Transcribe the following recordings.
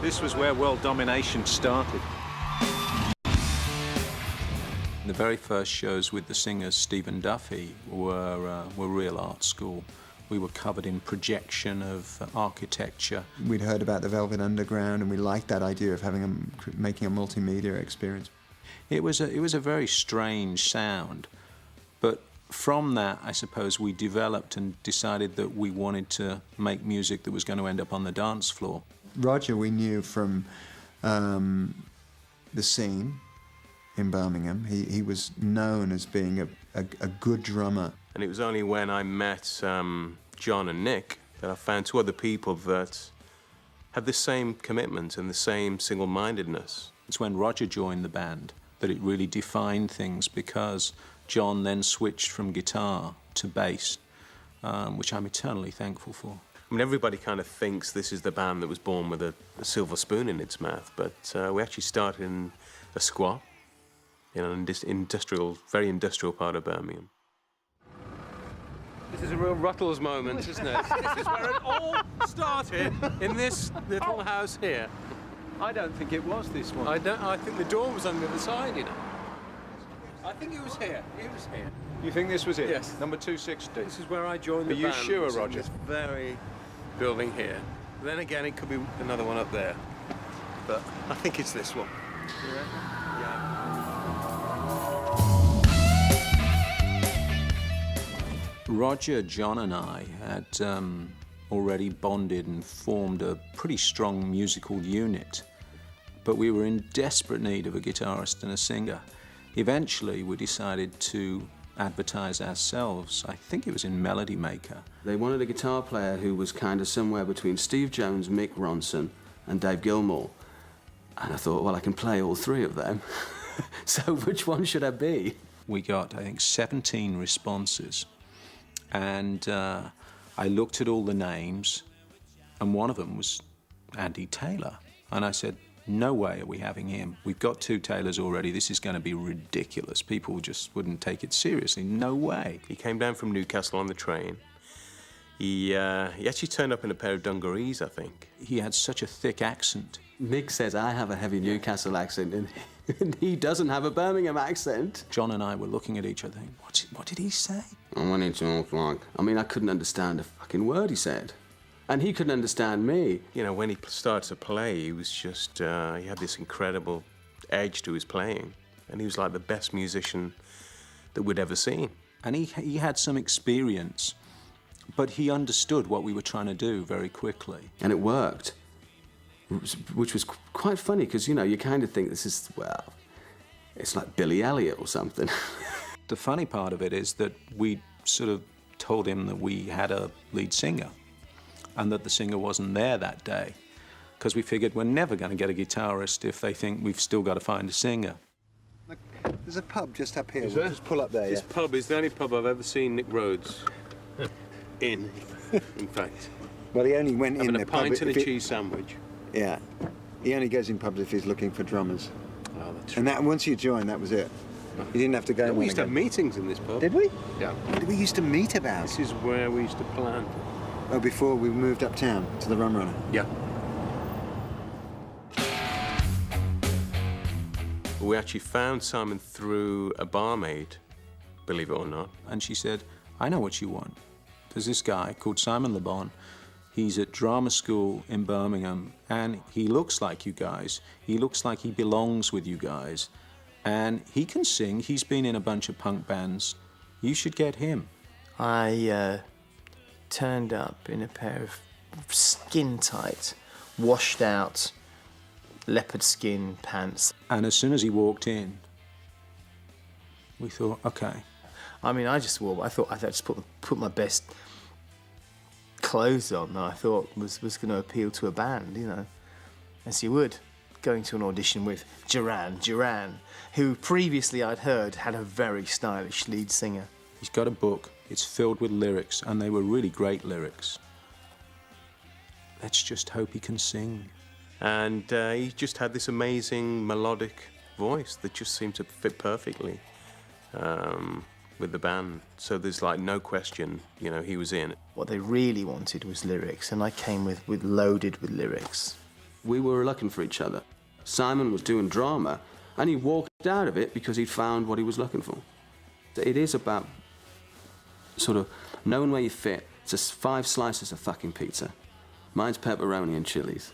This was where world domination started. The very first shows with the singer Stephen Duffy were real art school. We were covered in projection of architecture. We'd heard about the Velvet Underground, and we liked that idea of making a multimedia experience. It was a very strange sound, but from that, I suppose, we developed and decided that we wanted to make music that was going to end up on the dance floor. Roger we knew from the scene in Birmingham. He was known as being a good drummer. And it was only when I met John and Nick that I found two other people that had the same commitment and the same single-mindedness. It's when Roger joined the band that it really defined things, because John then switched from guitar to bass, which I'm eternally thankful for. I mean, everybody kind of thinks this is the band that was born with a silver spoon in its mouth, but we actually started in a squat in an very industrial part of Birmingham. This is a real Ruttles moment, isn't it? This is where it all started, in this little house here. I don't think it was this one. I think the door was on the other side, you know. I think it was here. It was here. You think this was it? Yes. Number 260. This is where I joined the band. Are you sure, Roger? In this very building here. Then again, it could be another one up there. But I think it's this one. Roger, John and I had already bonded and formed a pretty strong musical unit, but we were in desperate need of a guitarist and a singer. Eventually, we decided to advertise ourselves. I think it was in Melody Maker. They wanted a guitar player who was kind of somewhere between Steve Jones, Mick Ronson, and Dave Gilmour. And I thought, well, I can play all three of them. So which one should I be? We got, I think, 17 responses. And I looked at all the names, and one of them was Andy Taylor. And I said, no way are we having him. We've got two Taylors already. This is going to be ridiculous. People just wouldn't take it seriously. No way. He came down from Newcastle on the train. He actually turned up in a pair of dungarees, I think. He had such a thick accent. Mick says I have a heavy Newcastle accent, and he doesn't have a Birmingham accent. John and I were looking at each other thinking, what did he say? What did you look like? I mean, I couldn't understand a fucking word he said. And he couldn't understand me. You know, when he started to play, he was just, he had this incredible edge to his playing. And he was like the best musician that we'd ever seen. And he had some experience, but he understood what we were trying to do very quickly. And it worked, which was quite funny, because, you know, you kind of think this is, well, it's like Billy Elliot or something. The funny part of it is that we sort of told him that we had a lead singer and that the singer wasn't there that day, because we figured we're never going to get a guitarist if they think we've still got to find a singer. Look, there's a pub just up here. Is We'll there? just pull up there, This pub is the only pub I've ever seen Nick Rhodes in fact. Well, he only went in Having the a pub... pint and a if it- cheese sandwich. Yeah. He only goes in pubs if he's looking for drummers. Oh, that's And that once you join, that was it. You didn't have to go in We one used to have again. meetings in this pub. Did we? Yeah. What did we used to meet about? This is where we used to plan. Oh, before we moved uptown to the Rum Runner. Yeah. We actually found Simon through a barmaid, believe it or not. And she said, I know what you want. There's this guy called Simon Le Bon. He's at drama school in Birmingham, and he looks like you guys. He looks like he belongs with you guys. And he can sing. He's been in a bunch of punk bands. You should get him. I turned up in a pair of skin-tight, washed-out leopard skin pants. And as soon as he walked in, we thought, okay. I mean, I thought I'd just put my best clothes on that I thought was going to appeal to a band, you know, as you would. Going to an audition with Duran, who previously I'd heard had a very stylish lead singer. He's got a book. It's filled with lyrics, and they were really great lyrics. Let's just hope he can sing. And he just had this amazing melodic voice that just seemed to fit perfectly with the band. So there's like no question, you know, he was in. What they really wanted was lyrics, and I came with loaded with lyrics. We were looking for each other. Simon was doing drama, and he walked out of it because he'd found what he was looking for. It is about sort of knowing where you fit. It's just 5 slices of fucking pizza. Mine's pepperoni and chilies.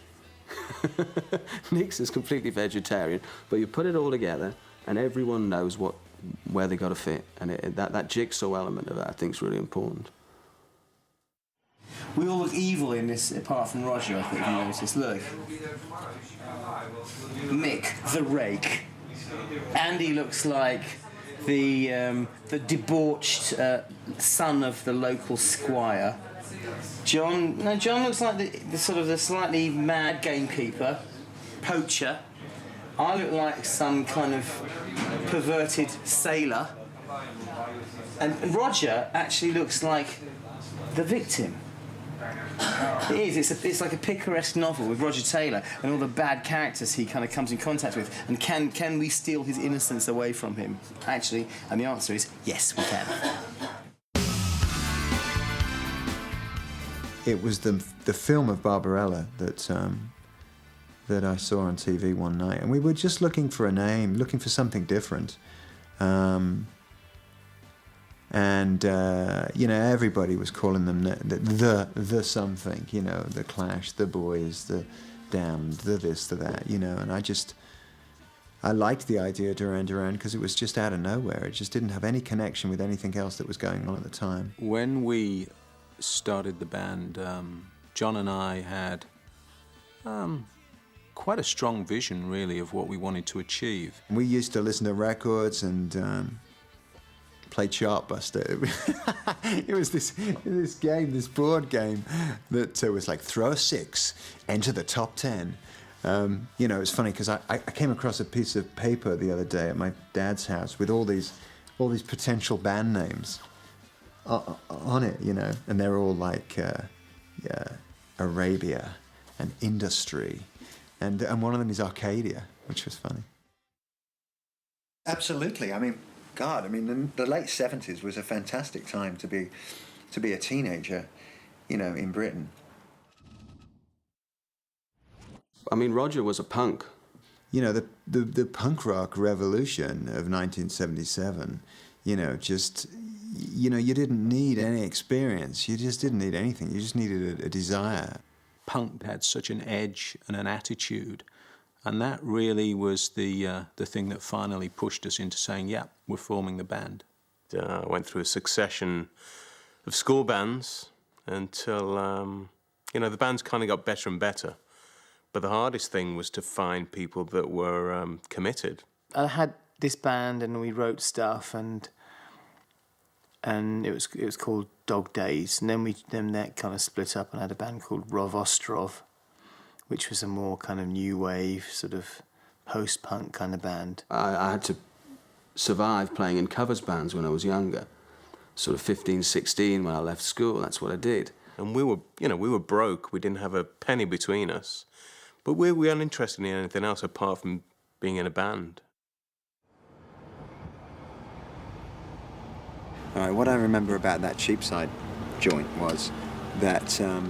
Nick's is completely vegetarian, but you put it all together, and everyone knows where they got to fit, and that jigsaw element of that, I think, is really important. We all look evil in this, apart from Roger, I think you noticed. Look. Mick, the rake. Andy looks like the debauched son of the local squire. John looks like the sort of the slightly mad gamekeeper, poacher. I look like some kind of perverted sailor. And Roger actually looks like the victim. It is. It's like a picaresque novel with Roger Taylor and all the bad characters he kind of comes in contact with. And can we steal his innocence away from him? Actually, and the answer is yes, we can. It was the film of Barbarella that I saw on TV one night, and we were just looking for a name, looking for something different. You know, everybody was calling them the something, you know, the Clash, the Boys, the Damned, the this, the that, you know, and I liked the idea of Duran Duran because it was just out of nowhere. It just didn't have any connection with anything else that was going on at the time. When we started the band, John and I had quite a strong vision, really, of what we wanted to achieve. We used to listen to records and play Chartbuster. It was this game, this board game that was like throw a 6, enter the top 10. You know, it's funny because I came across a piece of paper the other day at my dad's house with all these potential band names on it, you know, and they're all like Arabia and Industry, and one of them is Arcadia, which was funny. Absolutely. I mean, God, I mean, the late 70s was a fantastic time to be a teenager, you know, in Britain. I mean, Roger was a punk. You know, the punk rock revolution of 1977, you know, just, you know, you didn't need any experience. You just didn't need anything. You just needed a desire. Punk had such an edge and an attitude, and that really was the thing that finally pushed us into saying, yeah, we're forming the band. I went through a succession of school bands until, you know, the bands kind of got better and better. But the hardest thing was to find people that were committed. I had this band and we wrote stuff and it was called Dog Days, and then that kind of split up and I had a band called Rov Ostrov, which was a more kind of new wave, sort of post-punk kind of band. I had to survive playing in covers bands when I was younger. Sort of 15, 16 when I left school, that's what I did. And we were broke, we didn't have a penny between us. But we weren't interested in anything else apart from being in a band. All right, what I remember about that Cheapside joint was that a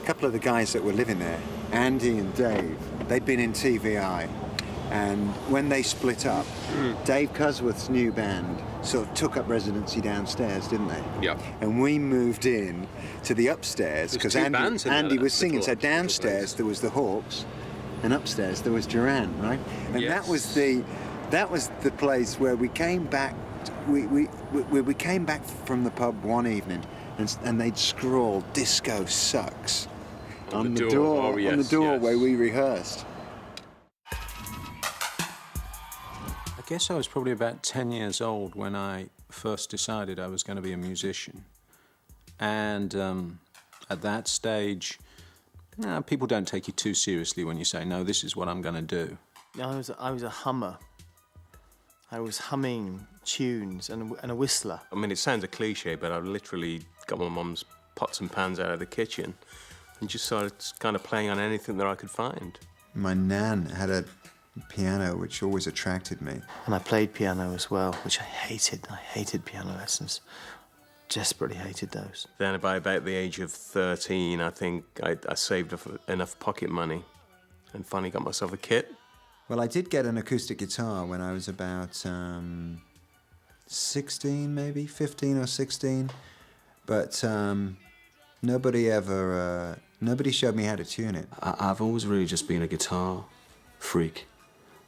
couple of the guys that were living there, Andy and Dave, they'd been in TVI, and when they split up, Dave Cusworth's new band sort of took up residency downstairs, didn't they? Yeah. And we moved in to the upstairs because Andy was singing. So downstairs there was the Hawks, and upstairs there was Duran, right? And yes. that was the place where we came back. We came back from the pub one evening, and they'd scrawled "Disco sucks" on the door where we rehearsed. I guess I was probably about 10 years old when I first decided I was going to be a musician. And at that stage, people don't take you too seriously when you say, no, this is what I'm going to do. I was a hummer. I was humming tunes and a whistler. I mean, it sounds a cliche, but I literally got my mum's pots and pans out of the kitchen and just started kind of playing on anything that I could find. My nan had a piano, which always attracted me. And I played piano as well, which I hated. I hated piano lessons. desperately hated those. Then by about the age of 13, I think I saved enough pocket money and finally got myself a kit. Well, I did get an acoustic guitar when I was about 16, maybe 15 or 16, but nobody showed me how to tune it. I've always really just been a guitar freak.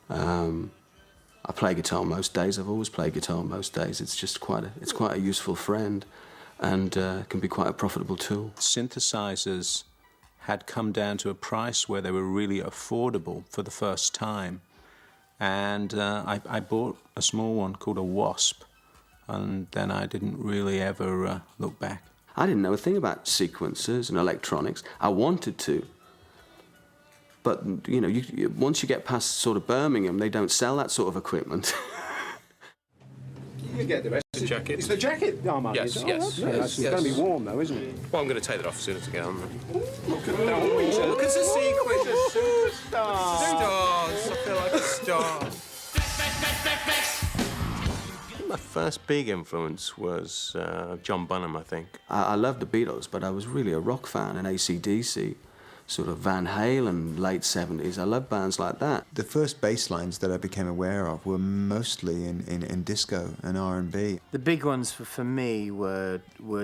I play guitar most days. I've always played guitar most days. It's just quite a useful friend, and can be quite a profitable tool. Synthesizers had come down to a price where they were really affordable for the first time, and I bought a small one called a Wasp, and then I didn't really ever look back. I didn't know a thing about sequencers and electronics. I wanted to. But, you know, once you get past sort of Birmingham, they don't sell that sort of equipment. You get the rest. The jacket. It's the jacket, Armand. Yes, is it? yes, Oh, that's yes, nice. It's yes. going to be warm, though, isn't it? Well, I'm going to take that off as soon as I get on. Look at the sequence. Stars. I feel like a star. My first big influence was John Bonham, I think. I loved the Beatles, but I was really a rock fan, and AC/DC, sort of Van Halen, late 70s. I love bands like that. The first bass lines that I became aware of were mostly in disco and R&B. The big ones for me were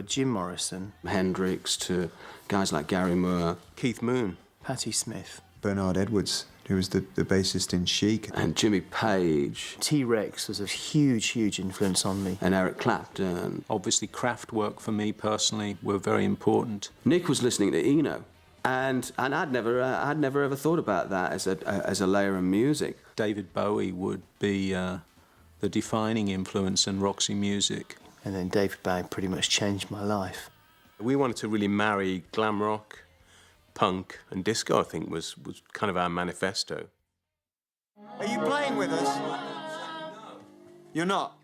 Jim Morrison, Hendrix to guys like Gary Moore. Keith Moon. Patti Smith, Bernard Edwards, who was the bassist in Chic. And Jimmy Page. T-Rex was a huge influence on me. And Eric Clapton. Obviously, Kraftwerk for me personally were very important. Nick was listening to Eno. And I'd never ever thought about that as a layer of music. David Bowie would be the defining influence in Roxy Music. And then David Bowie pretty much changed my life. We wanted to really marry glam rock, punk, and disco, I think, was kind of our manifesto. Are you playing with us? You're not.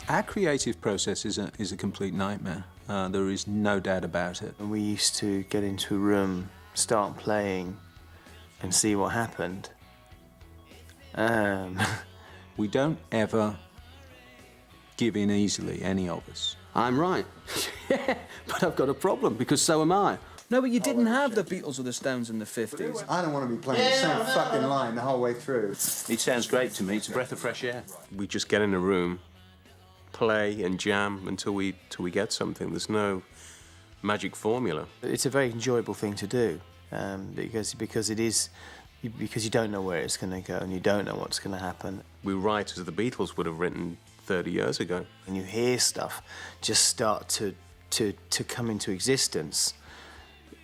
Our creative process is a complete nightmare. There is no doubt about it. And we used to get into a room, start playing, and see what happened. We don't ever give in easily, any of us. I'm right. Yeah, but I've got a problem, because so am I. No, but you didn't have the Beatles or the Stones in the 50s. I don't want to be playing the same fucking line the whole way through. It sounds great to me. It's a breath of fresh air. We just get in a room, play and jam until we get something. There's no magic formula. It's a very enjoyable thing to do, because you don't know where it's going to go and you don't know what's going to happen. We write as the Beatles would have written 30 years ago. And you hear stuff just start to come into existence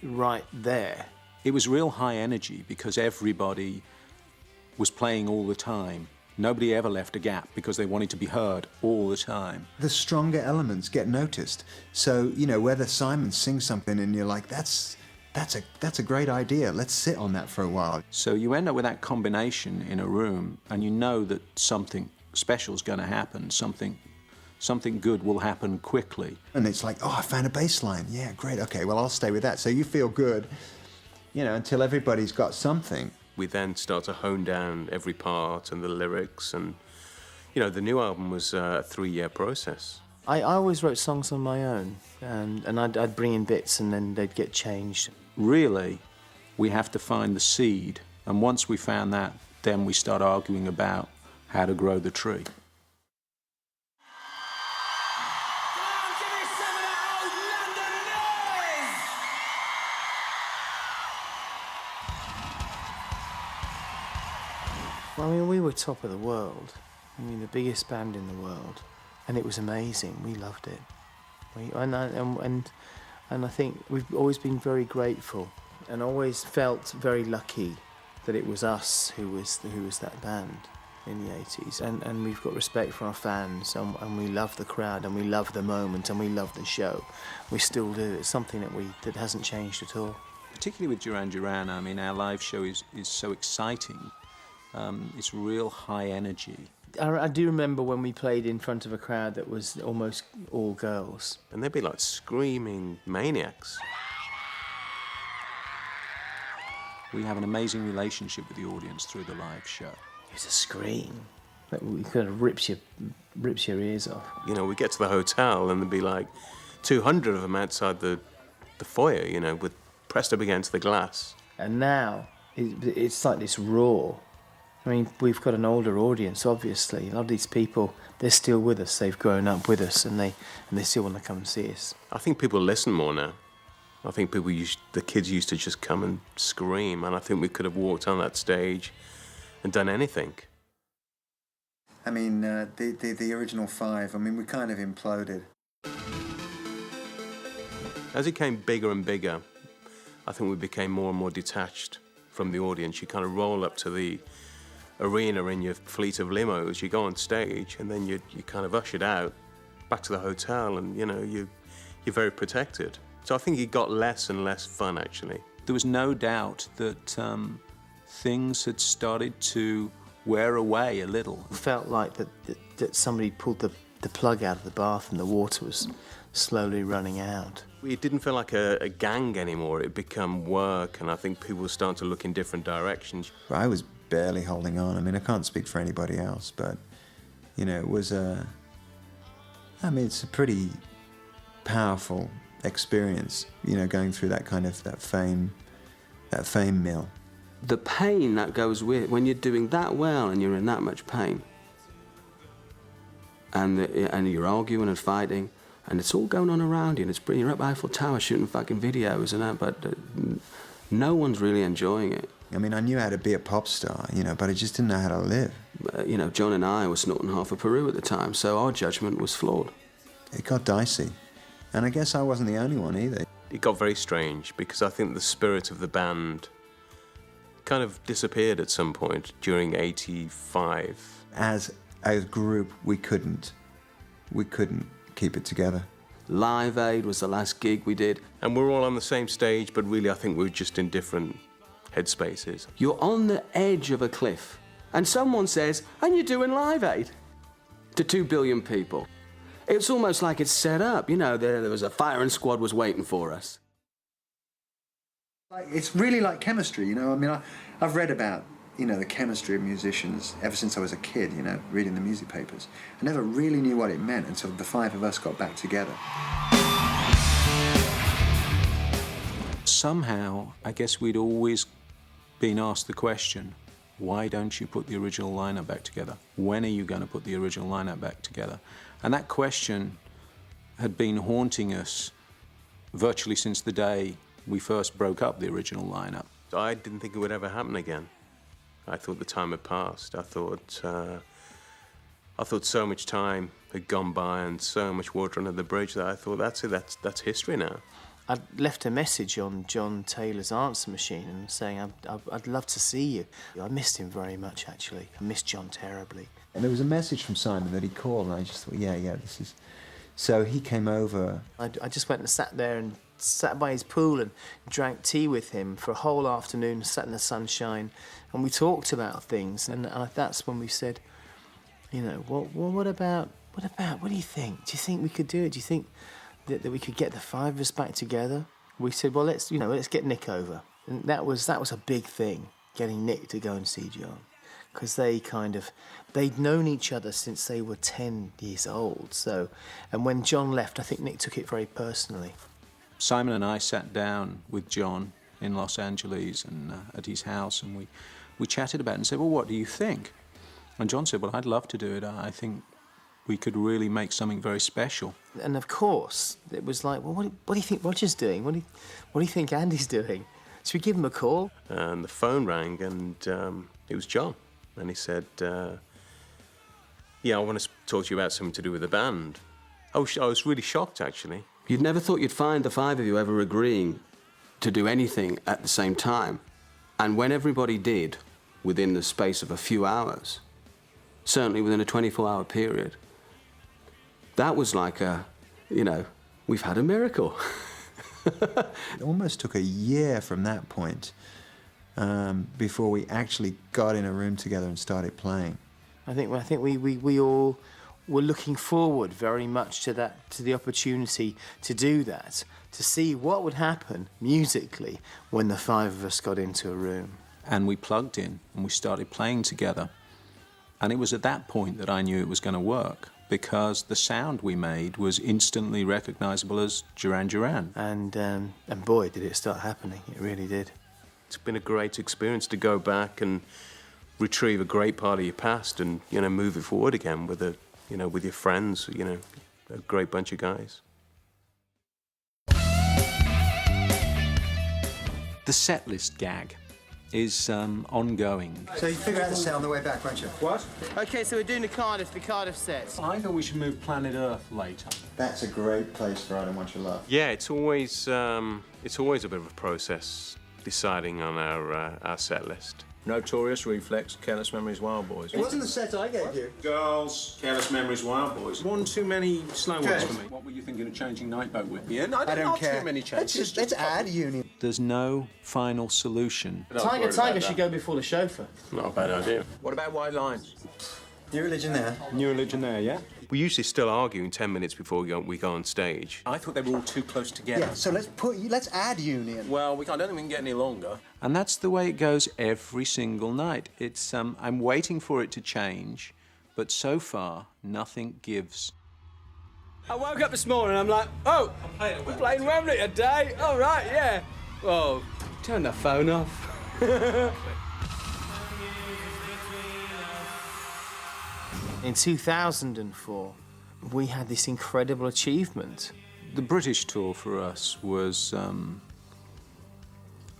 right there. It was real high energy because everybody was playing all the time. Nobody ever left a gap because they wanted to be heard all the time. The stronger elements get noticed. So, you know, whether Simon sings something and you're like, that's a great idea, let's sit on that for a while. So you end up with that combination in a room and you know that something special is going to happen, something good will happen quickly. And it's like, oh, I found a bass line. Yeah, great, okay, well, I'll stay with that. So you feel good, you know, until everybody's got something. We then start to hone down every part and the lyrics, and, you know, the new album was a 3-year process. I always wrote songs on my own, and I'd bring in bits and then they'd get changed. Really, we have to find the seed, and once we found that, then we start arguing about how to grow the tree. I mean, we were top of the world. I mean, the biggest band in the world, and it was amazing. We loved it. And I think we've always been very grateful, and always felt very lucky that it was us who was that band in the 80s. And we've got respect for our fans, and we love the crowd, and we love the moment, and we love the show. We still do. It's something that hasn't changed at all. Particularly with Duran Duran, I mean, our live show is so exciting. It's real high energy. I do remember when we played in front of a crowd that was almost all girls. And they'd be like screaming maniacs. We have an amazing relationship with the audience through the live show. It was a scream. that kind of rips your ears off. You know, we get to the hotel and there'd be like 200 of them outside the foyer, you know, with pressed up against the glass. And now it's like this raw. I mean, we've got an older audience, obviously. A lot of these people, they're still with us. They've grown up with us, and they still want to come and see us. I think people listen more now. I think the kids used to just come and scream, and I think we could have walked on that stage and done anything. I mean, the original five, I mean, we kind of imploded. As it came bigger and bigger, I think we became more and more detached from the audience. You kind of roll up to the arena in your fleet of limos, you go on stage, and then you're kind of ushered out back to the hotel, and you know you're very protected. So I think it got less and less fun, actually. There was no doubt that things had started to wear away a little. It felt like that somebody pulled the plug out of the bath and the water was slowly running out. It didn't feel like a gang anymore. It became work, and I think people were starting to look in different directions. I was barely holding on. I mean, I can't speak for anybody else, but, you know, it was it's a pretty powerful experience, you know, going through that kind of, that fame mill. The pain that goes with when you're doing that well and you're in that much pain, and you're arguing and fighting, and it's all going on around you, and you're up Eiffel Tower shooting fucking videos and that, but no one's really enjoying it. I mean, I knew how to be a pop star, you know, but I just didn't know how to live. You know, John and I were snorting half a Peru at the time, so our judgment was flawed. It got dicey, and I guess I wasn't the only one either. It got very strange because I think the spirit of the band kind of disappeared at some point during '85. As a group, we couldn't keep it together. Live Aid was the last gig we did. And we're all on the same stage, but really I think we're just in different headspaces. You're on the edge of a cliff, and someone says, and you're doing Live Aid to 2 billion people. It's almost like it's set up, you know, there was a firing squad was waiting for us. It's really like chemistry, you know. I mean, I've read about, you know, the chemistry of musicians ever since I was a kid, you know, reading the music papers. I never really knew what it meant until the five of us got back together. Somehow, I guess we'd always been asked the question, why don't you put the original lineup back together? When are you going to put the original lineup back together? And that question had been haunting us virtually since the day we first broke up the original lineup. I didn't think it would ever happen again. I thought the time had passed. I thought so much time had gone by and so much water under the bridge that I thought, that's it, that's history now. I left a message on John Taylor's answer machine and saying, I'd love to see you. I missed him very much, actually. I missed John terribly. And there was a message from Simon that he called, and I just thought, yeah, this is... So he came over. I just went and sat there and sat by his pool and drank tea with him for a whole afternoon, sat in the sunshine, and we talked about things. And that's when we said, you know, what about, what do you think? Do you think we could do it? Do you think that we could get the five of us back together? We said, well, let's get Nick over. And that was a big thing, getting Nick to go and see John. Because they'd known each other since they were 10 years old. So, and when John left, I think Nick took it very personally. Simon and I sat down with John in Los Angeles and at his house, and we chatted about it and said, well, what do you think? And John said, well, I'd love to do it. I think we could really make something very special. And of course, it was like, well, what do you think Roger's doing? What do you think Andy's doing? Should we give him a call? And the phone rang, and it was John. And he said, yeah, I want to talk to you about something to do with the band. I was really shocked, actually. You'd never thought you'd find the five of you ever agreeing to do anything at the same time. And when everybody did, within the space of a few hours, certainly within a 24-hour period, that was like we've had a miracle. It almost took a year from that point before we actually got in a room together and started playing. I think we all were looking forward very much to the opportunity to do that, to see what would happen musically when the five of us got into a room. And we plugged in and we started playing together. And it was at that point that I knew it was going to work, because the sound we made was instantly recognisable as Duran Duran. And boy, did it start happening. It really did. It's been a great experience to go back and retrieve a great part of your past and, you know, move it forward again with with your friends, you know, a great bunch of guys. The set list gag is ongoing. So you figure out the set on the way back, won't you? What? Okay, so we're doing the Cardiff set. I thought we should move Planet Earth later. That's a great place for I Don't Want Your Love. Yeah, it's always a bit of a process deciding on our set list. Notorious Reflex, Careless Memories, Wild Boys. It wasn't the set I gave you. Girls, Careless Memories, Wild Boys. One too many slow ones for me. What were you thinking of changing Nightboat with? Yeah, I don't care. Too many changes. Let's add Union. There's no final solution. Tiger should go before the chauffeur. Not a bad idea. What about White Lines? New Religion there. New Religion there, yeah? We usually still argue 10 minutes before we go on stage. I thought they were all too close together. Yeah, so let's add Union. Well, I don't think we can get any longer. And that's the way it goes every single night. It's I'm waiting for it to change, but so far nothing gives. I woke up this morning and I'm like, oh, we're playing Wembley today. All right, yeah. Well, turn the phone off. In 2004, we had this incredible achievement. The British tour for us was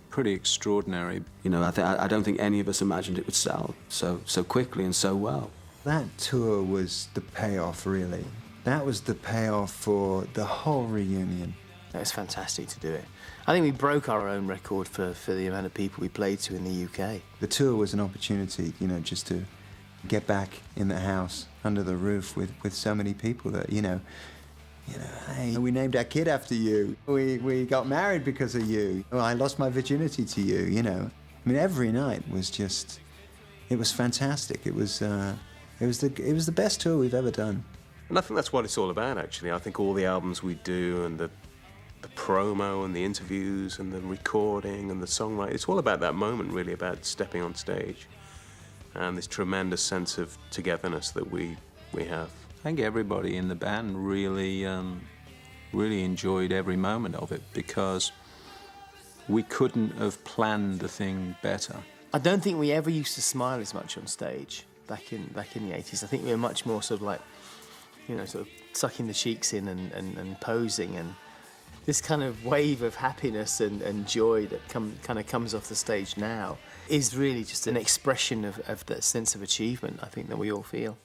pretty extraordinary. You know, I don't think any of us imagined it would sell so quickly and so well. That tour was the payoff, really. That was the payoff for the whole reunion. It was fantastic to do it. I think we broke our own record for the amount of people we played to in the UK. The tour was an opportunity, you know, just to get back in the house under the roof with so many people that, you know, hey, we named our kid after you. We got married because of you. I lost my virginity to you, you know. I mean, every night was just, it was fantastic. It was the best tour we've ever done. And I think that's what it's all about, actually. I think all the albums we do and the promo and the interviews and the recording and the songwriting, it's all about that moment, really, about stepping on stage and this tremendous sense of togetherness that we have. I think everybody in the band really enjoyed every moment of it, because we couldn't have planned the thing better. I don't think we ever used to smile as much on stage back in the 80s. I think we were much more sort of like, you know, sort of sucking the cheeks in and posing, and this kind of wave of happiness and joy that kind of comes off the stage now is really just an expression of that sense of achievement, I think, that we all feel.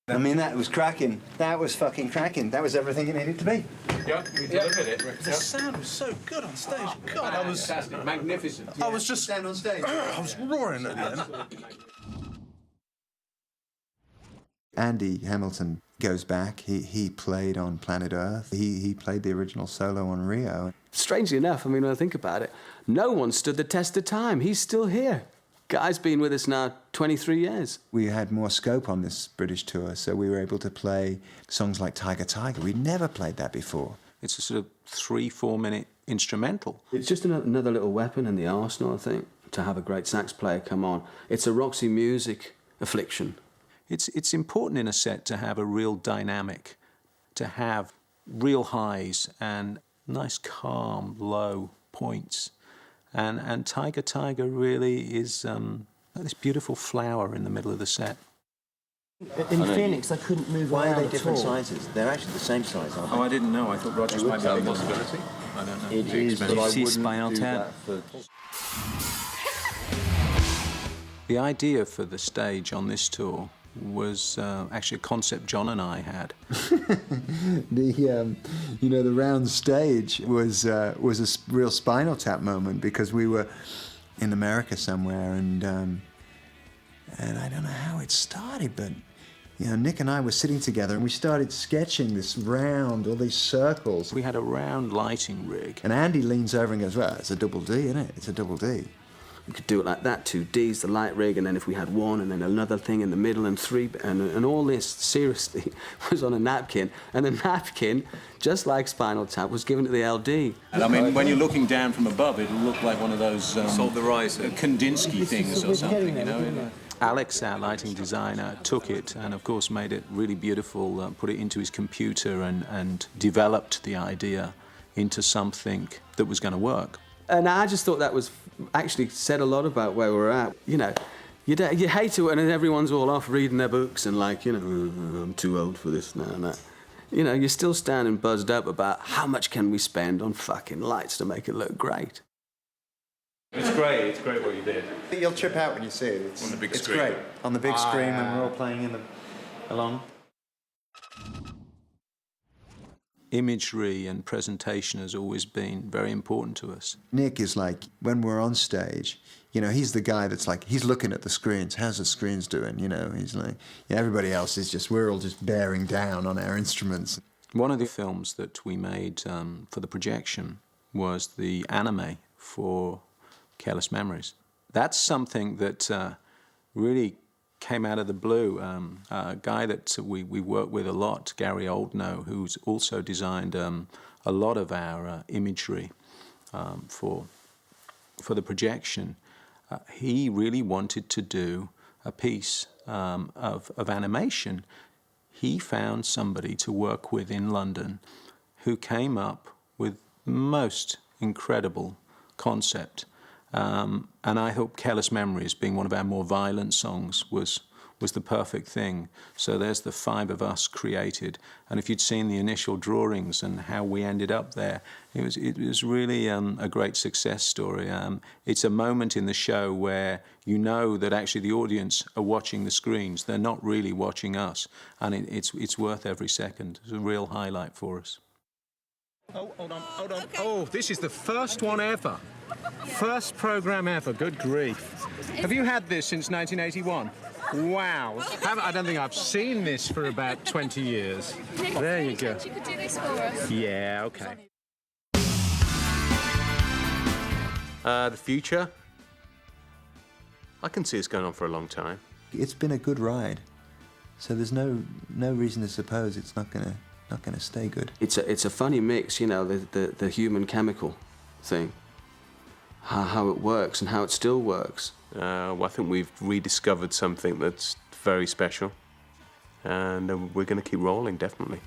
I mean, that was cracking. That was fucking cracking. That was everything it needed to be. Yeah, we delivered it. The sound was so good on stage. God, I was... Fantastic, magnificent. I was just... Stand on stage. I was roaring at the end. Andy Hamilton goes back. He played on Planet Earth. He played the original solo on Rio. Strangely enough, I mean, when I think about it, no one stood the test of time. He's still here. Guy's been with us now 23 years. We had more scope on this British tour, so we were able to play songs like Tiger Tiger. We'd never played that before. It's a sort of 3-4 minute instrumental. It's just another little weapon in the arsenal, I think, to have a great sax player come on. It's a Roxy Music affliction. It's important in a set to have a real dynamic, to have real highs and nice, calm, low points. And Tiger Tiger really is this beautiful flower in the middle of the set. In Phoenix, I couldn't move Why around are they different at all. sizes? They're actually the same size, aren't they? Oh, I didn't know. I thought Rogers might be a possibility. I don't know. It is, but I wouldn't Spinal do Tap. that for... The idea for the stage on this tour was actually a concept John and I had. The round stage was a real Spinal Tap moment, because we were in America somewhere, and I don't know how it started, but Nick and I were sitting together and we started sketching this round, all these circles. We had a round lighting rig. And Andy leans over and goes, "Well, it's a double D, isn't it? It's a double D." We could do it like that, 2 Ds, the light rig, and then if we had one, and then another thing in the middle, and 3, and all this, seriously, was on a napkin. And the napkin, just like Spinal Tap, was given to the LD. And I mean, when you're looking down from above, it'll look like one of those... Solve the Rise. Kandinsky things or something, you know? Alex, our lighting designer, took it and, of course, made it really beautiful, put it into his computer and developed the idea into something that was going to work. And I just thought that was actually said a lot about where we're at. You know, you hate it when everyone's all off reading their books and like, you know, I'm too old for this now and that. You know, you're still standing buzzed up about how much can we spend on fucking lights to make it look great. It's great what you did. You'll trip out when you see it. It's, On the big it's screen. great. On the big screen when we're all playing in the along. Imagery and presentation has always been very important to us. Nick is like, when we're on stage, you know, he's the guy that's like, he's looking at the screens. How's the screens doing? You know, he's like, yeah, everybody else is just, we're all just bearing down on our instruments. One of the films that we made for the projection was the anime for Careless Memories. That's something that really came out of the blue. A guy that we work with a lot, Gary Oldknow, who's also designed a lot of our imagery for the projection. He really wanted to do a piece of animation. He found somebody to work with in London who came up with the most incredible concept. And I hope Careless Memories, being one of our more violent songs, was the perfect thing. So there's the 5 of us created. And if you'd seen the initial drawings and how we ended up there, it was really a great success story. It's a moment in the show where you know that actually the audience are watching the screens. They're not really watching us. And it's worth every second. It's a real highlight for us. Oh, hold on. Okay. Oh, this is the first one ever. First programme ever, good grief. Have you had this since 1981? Wow. I don't think I've seen this for about 20 years. There you go. You could do this for us. Yeah, okay. The future? I can see it's going on for a long time. It's been a good ride. So there's no reason to suppose it's not gonna stay good. It's a funny mix, you know, the human chemical thing. How it works and how it still works. Well, I think we've rediscovered something that's very special, and we're going to keep rolling, definitely.